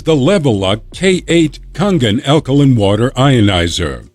The Leveluk K8 Kangen Alkaline Water Ionizer.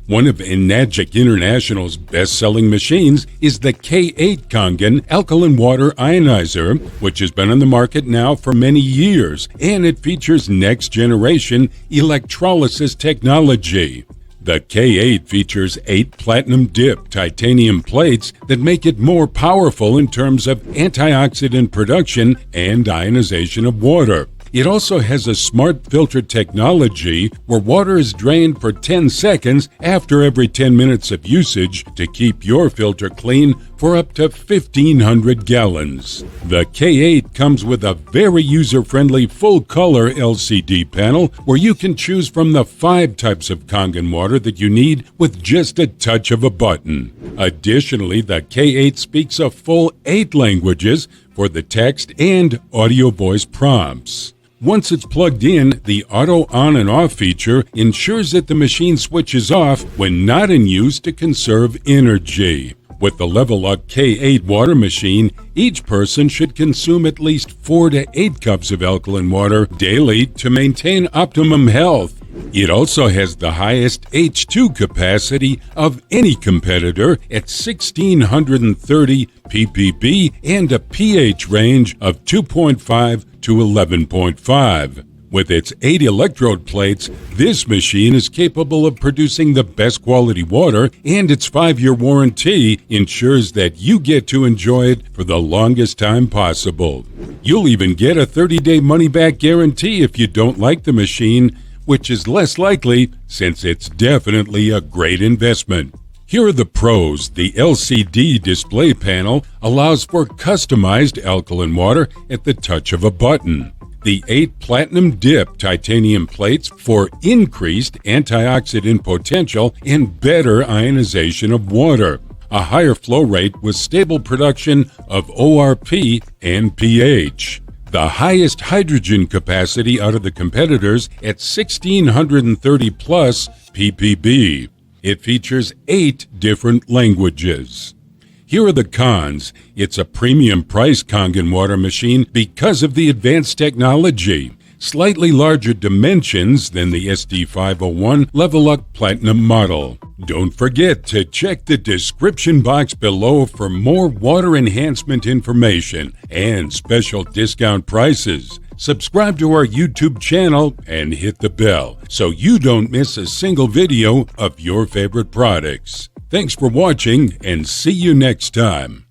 One of Enagic International's best-selling machines is the K8 Kangen Alkaline Water Ionizer, which has been on the market now for many years, and it features next-generation electrolysis technology. The K8 features 8 platinum-dipped titanium plates that make it more powerful in terms of antioxidant production and ionization of water. It also has a smart filter technology where water is drained for 10 seconds after every 10 minutes of usage to keep your filter clean for up to 1,500 gallons. The K8 comes with a very user-friendly full-color LCD panel where you can choose from the 5 types of Kangen water that you need with just a touch of a button. Additionally, the K8 speaks a full 8 languages for the text and audio voice prompts. Once it's plugged in, the auto on and off feature ensures that the machine switches off when not in use to conserve energy. With the Leveluk K8 water machine, each person should consume at least 4 to 8 cups of alkaline water daily to maintain optimum health. It also has the highest H2 capacity of any competitor at 1,630 ppb and a pH range of 2.5 to 11.5. With its 8 electrode plates, this machine is capable of producing the best quality water, and its 5-year warranty ensures that you get to enjoy it for the longest time possible. You'll even get a 30-day money-back guarantee if you don't like the machine, which is less likely since it's definitely a great investment. Here are the pros. The LCD display panel allows for customized alkaline water at the touch of a button. The 8 platinum-dipped titanium plates for increased antioxidant potential and better ionization of water. A higher flow rate with stable production of ORP and pH. The highest hydrogen capacity out of the competitors at 1,630 plus ppb. It features 8 different languages. Here are the cons. It's a premium price Kangen water machine because of the advanced technology. Slightly larger dimensions than the SD501 Leveluk Platinum model. Don't forget to check the description box below for more water enhancement information and special discount prices. Subscribe to our YouTube channel and hit the bell so you don't miss a single video of your favorite products. Thanks for watching and see you next time.